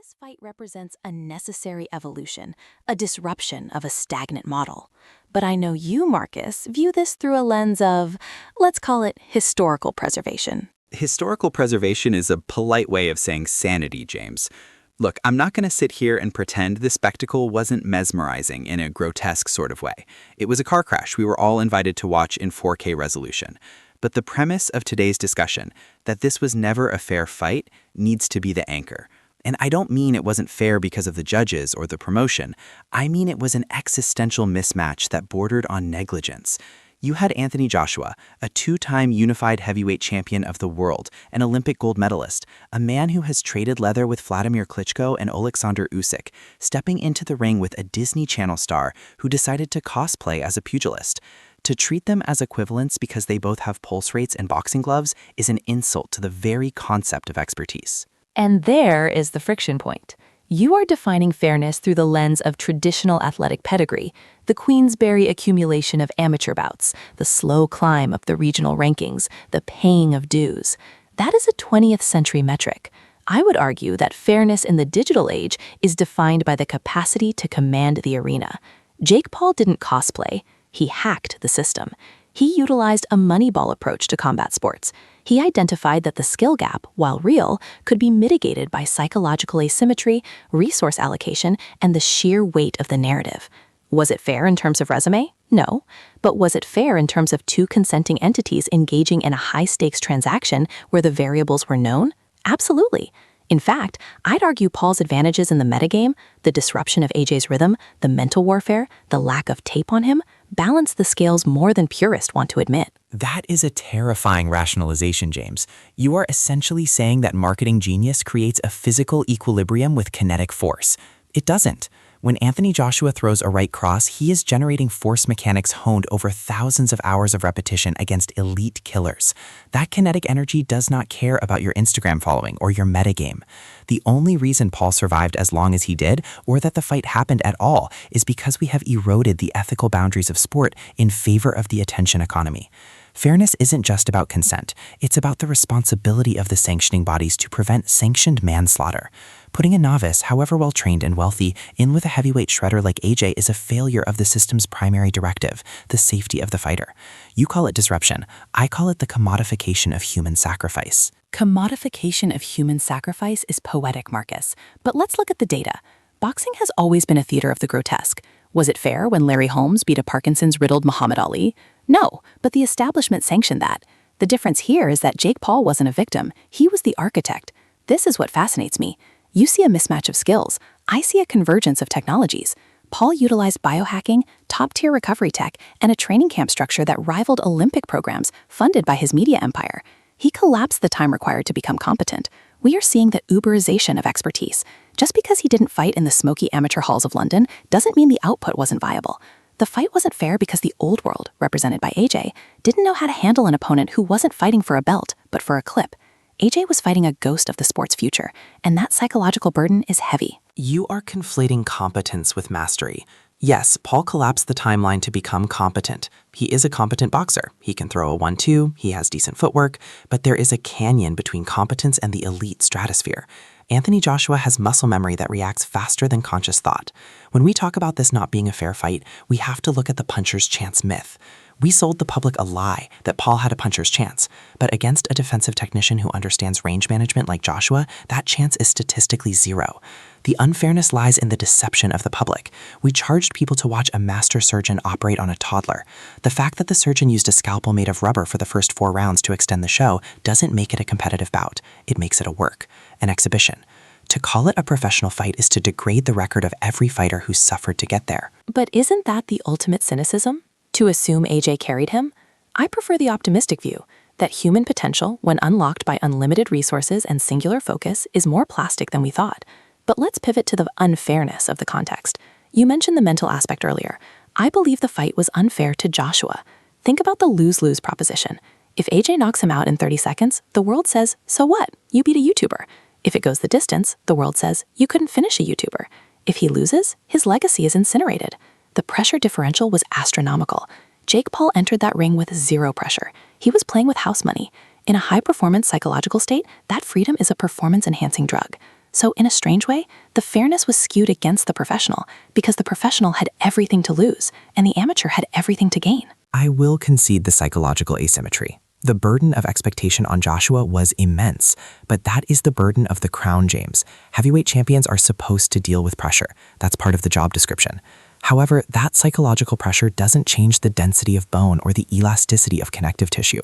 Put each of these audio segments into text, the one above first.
This fight represents a necessary evolution, a disruption of a stagnant model. But I know you, Marcus, view this through a lens of, let's call it historical preservation. Historical preservation is a polite way of saying sanity, James. Look, I'm not going to sit here and pretend the spectacle wasn't mesmerizing in a grotesque sort of way. It was a car crash we were all invited to watch in 4K resolution. But the premise of today's discussion, that this was never a fair fight, needs to be the anchor. And I don't mean it wasn't fair because of the judges or the promotion. I mean it was an existential mismatch that bordered on negligence. You had Anthony Joshua, a two-time unified heavyweight champion of the world, an Olympic gold medalist, a man who has traded leather with Vladimir Klitschko and Alexander Usyk, stepping into the ring with a Disney Channel star who decided to cosplay as a pugilist. To treat them as equivalents because they both have pulse rates and boxing gloves is an insult to the very concept of expertise. And there is the friction point. You are defining fairness through the lens of traditional athletic pedigree, the Queensberry accumulation of amateur bouts, the slow climb of the regional rankings, the paying of dues. That is a 20th century metric. I would argue that fairness in the digital age is defined by the capacity to command the arena. Jake Paul didn't cosplay. He hacked the system. He utilized a Moneyball approach to combat sports. He identified that the skill gap, while real, could be mitigated by psychological asymmetry, resource allocation, and the sheer weight of the narrative. Was it fair in terms of resume? No. But was it fair in terms of two consenting entities engaging in a high-stakes transaction where the variables were known? Absolutely. In fact, I'd argue Paul's advantages in the metagame, the disruption of AJ's rhythm, the mental warfare, the lack of tape on him, balance the scales more than purists want to admit. That is a terrifying rationalization, James. You are essentially saying that marketing genius creates a physical equilibrium with kinetic force. It doesn't. When Anthony Joshua throws a right cross, he is generating force mechanics honed over thousands of hours of repetition against elite killers. That kinetic energy does not care about your Instagram following or your metagame. The only reason Paul survived as long as he did, or that the fight happened at all, is because we have eroded the ethical boundaries of sport in favor of the attention economy. Fairness isn't just about consent. It's about the responsibility of the sanctioning bodies to prevent sanctioned manslaughter. Putting a novice, however well-trained and wealthy, in with a heavyweight shredder like AJ is a failure of the system's primary directive, the safety of the fighter. You call it disruption. I call it the commodification of human sacrifice. Commodification of human sacrifice is poetic, Marcus. But let's look at the data. Boxing has always been a theater of the grotesque. Was it fair when Larry Holmes beat a Parkinson's-riddled Muhammad Ali? No, but the establishment sanctioned that. The difference here is that Jake Paul wasn't a victim. He was the architect. This is what fascinates me. You see a mismatch of skills. I see a convergence of technologies. Paul utilized biohacking, top-tier recovery tech, and a training camp structure that rivaled Olympic programs funded by his media empire. He collapsed the time required to become competent. We are seeing the Uberization of expertise. Just because he didn't fight in the smoky amateur halls of London doesn't mean the output wasn't viable. The fight wasn't fair because the old world, represented by AJ, didn't know how to handle an opponent who wasn't fighting for a belt, but for a clip. AJ was fighting a ghost of the sport's future, and that psychological burden is heavy. You are conflating competence with mastery. Yes, Paul collapsed the timeline to become competent. He is a competent boxer. He can throw a 1-2, he has decent footwork, but there is a canyon between competence and the elite stratosphere. Anthony Joshua has muscle memory that reacts faster than conscious thought. When we talk about this not being a fair fight, we have to look at the puncher's chance myth. We sold the public a lie that Paul had a puncher's chance, but against a defensive technician who understands range management like Joshua, that chance is statistically zero. The unfairness lies in the deception of the public. We charged people to watch a master surgeon operate on a toddler. The fact that the surgeon used a scalpel made of rubber for the first 4 rounds to extend the show doesn't make it a competitive bout. It makes it a work, an exhibition. To call it a professional fight is to degrade the record of every fighter who suffered to get there. But isn't that the ultimate cynicism? To assume AJ carried him? I prefer the optimistic view, that human potential, when unlocked by unlimited resources and singular focus, is more plastic than we thought. But let's pivot to the unfairness of the context. You mentioned the mental aspect earlier. I believe the fight was unfair to Joshua. Think about the lose-lose proposition. If AJ knocks him out in 30 seconds, the world says, so what? You beat a YouTuber. If it goes the distance, the world says, you couldn't finish a YouTuber. If he loses, his legacy is incinerated. The pressure differential was astronomical. Jake Paul entered that ring with zero pressure. He was playing with house money. In a high-performance psychological state, that freedom is a performance-enhancing drug. So in a strange way, the fairness was skewed against the professional because the professional had everything to lose and the amateur had everything to gain. I will concede the psychological asymmetry. The burden of expectation on Joshua was immense, but that is the burden of the crown, James. Heavyweight champions are supposed to deal with pressure. That's part of the job description. However, that psychological pressure doesn't change the density of bone or the elasticity of connective tissue.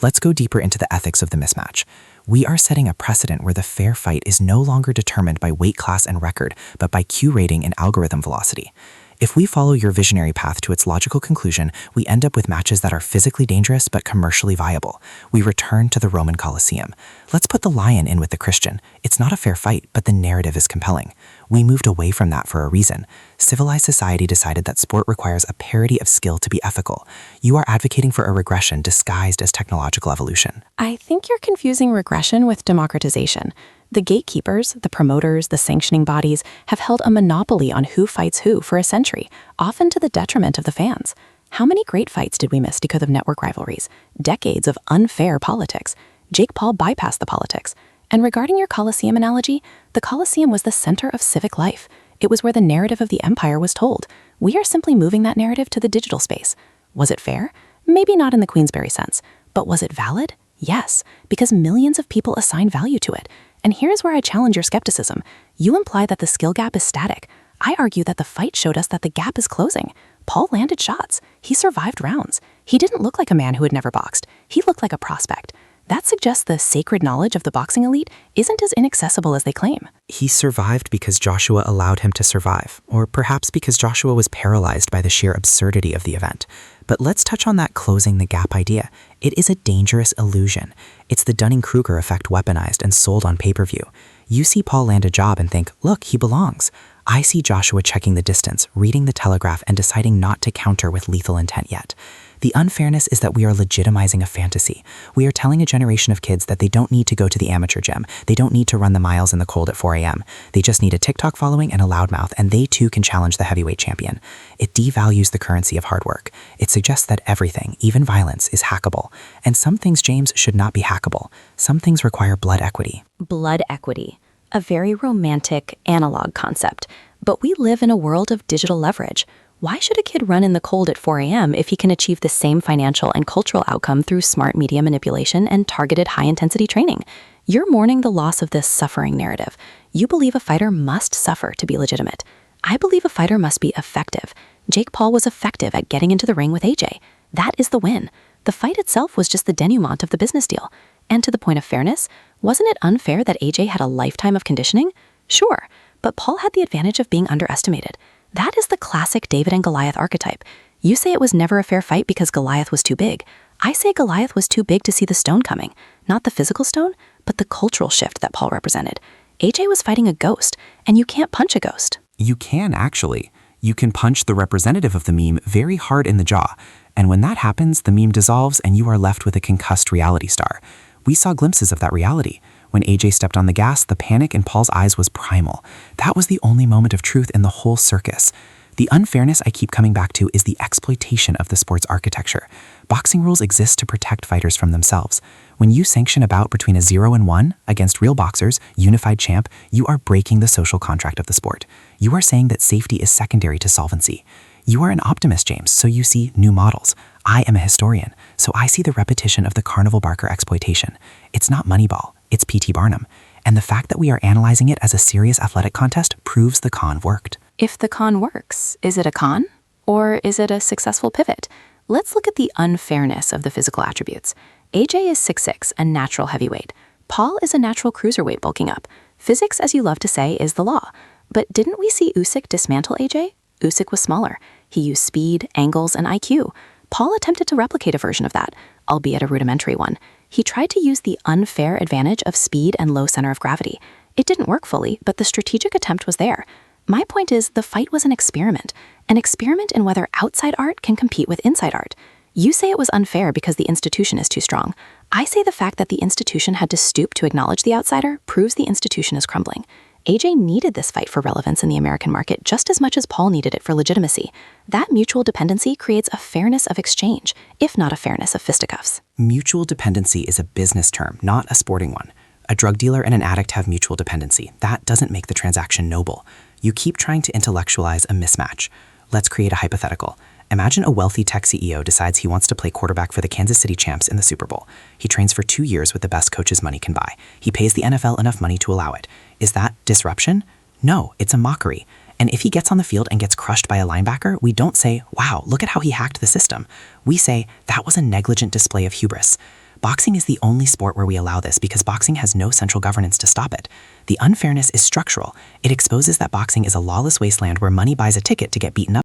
Let's go deeper into the ethics of the mismatch. We are setting a precedent where the fair fight is no longer determined by weight class and record, but by Q rating and algorithm velocity. If we follow your visionary path to its logical conclusion, we end up with matches that are physically dangerous but commercially viable. We return to the Roman Colosseum. Let's put the lion in with the Christian. It's not a fair fight, but the narrative is compelling. We moved away from that for a reason. Civilized society decided that sport requires a parity of skill to be ethical. You are advocating for a regression disguised as technological evolution. I think you're confusing regression with democratization. The gatekeepers, the promoters, the sanctioning bodies have held a monopoly on who fights who for a century, often to the detriment of the fans. How many great fights did we miss because of network rivalries? Decades of unfair politics. Jake Paul bypassed the politics. And regarding your Colosseum analogy, the Colosseum was the center of civic life. It was where the narrative of the empire was told. We are simply moving that narrative to the digital space. Was it fair? Maybe not in the Queensberry sense. But was it valid? Yes, because millions of people assign value to it. And here's where I challenge your skepticism. You imply that the skill gap is static. I argue that the fight showed us that the gap is closing. Paul landed shots. He survived rounds. He didn't look like a man who had never boxed. He looked like a prospect. That suggests the sacred knowledge of the boxing elite isn't as inaccessible as they claim. He survived because Joshua allowed him to survive, or perhaps because Joshua was paralyzed by the sheer absurdity of the event. But let's touch on that closing the gap idea. It is a dangerous illusion. It's the Dunning-Kruger effect weaponized and sold on pay-per-view. You see Paul land a job and think, look, he belongs. I see Joshua checking the distance, reading the telegraph, and deciding not to counter with lethal intent yet. The unfairness is that we are legitimizing a fantasy. We are telling a generation of kids that they don't need to go to the amateur gym. They don't need to run the miles in the cold at 4 a.m. They just need a TikTok following and a loudmouth, and they too can challenge the heavyweight champion. It devalues the currency of hard work. It suggests that everything, even violence, is hackable. And some things, James, should not be hackable. Some things require blood equity. Blood equity. A very romantic, analog concept. But we live in a world of digital leverage. Why should a kid run in the cold at 4 a.m. if he can achieve the same financial and cultural outcome through smart media manipulation and targeted high-intensity training? You're mourning the loss of this suffering narrative. You believe a fighter must suffer to be legitimate. I believe a fighter must be effective. Jake Paul was effective at getting into the ring with AJ. That is the win. The fight itself was just the denouement of the business deal. And to the point of fairness, wasn't it unfair that AJ had a lifetime of conditioning? Sure, but Paul had the advantage of being underestimated. That is the classic David and Goliath archetype. You say it was never a fair fight because Goliath was too big. I say Goliath was too big to see the stone coming. Not the physical stone, but the cultural shift that Paul represented. AJ was fighting a ghost, and you can't punch a ghost. You can, actually. You can punch the representative of the meme very hard in the jaw. And when that happens, the meme dissolves and you are left with a concussed reality star. We saw glimpses of that reality. When AJ stepped on the gas, the panic in Paul's eyes was primal. That was the only moment of truth in the whole circus. The unfairness I keep coming back to is the exploitation of the sport's architecture. Boxing rules exist to protect fighters from themselves. When you sanction a bout between a 0 and 1 against real boxers, unified champ, you are breaking the social contract of the sport. You are saying that safety is secondary to solvency. You are an optimist, James, so you see new models. I am a historian, so I see the repetition of the Carnival Barker exploitation. It's not Moneyball, it's P.T. Barnum. And the fact that we are analyzing it as a serious athletic contest proves the con worked. If the con works, is it a con? Or is it a successful pivot? Let's look at the unfairness of the physical attributes. AJ is 6'6", a natural heavyweight. Paul is a natural cruiserweight bulking up. Physics, as you love to say, is the law. But didn't we see Usyk dismantle AJ? Usyk was smaller. He used speed, angles, and IQ. Paul attempted to replicate a version of that, albeit a rudimentary one. He tried to use the unfair advantage of speed and low center of gravity. It didn't work fully, but the strategic attempt was there. My point is, the fight was an experiment in whether outside art can compete with inside art. You say it was unfair because the institution is too strong. I say the fact that the institution had to stoop to acknowledge the outsider proves the institution is crumbling. AJ needed this fight for relevance in the American market just as much as Paul needed it for legitimacy. That mutual dependency creates a fairness of exchange, if not a fairness of fisticuffs. Mutual dependency is a business term, not a sporting one. A drug dealer and an addict have mutual dependency. That doesn't make the transaction noble. You keep trying to intellectualize a mismatch. Let's create a hypothetical. Imagine a wealthy tech CEO decides he wants to play quarterback for the Kansas City Champs in the Super Bowl. He trains for 2 years with the best coaches money can buy. He pays the NFL enough money to allow it. Is that disruption? No, it's a mockery. And if he gets on the field and gets crushed by a linebacker, we don't say, wow, look at how he hacked the system. We say, that was a negligent display of hubris. Boxing is the only sport where we allow this because boxing has no central governance to stop it. The unfairness is structural. It exposes that boxing is a lawless wasteland where money buys a ticket to get beaten up.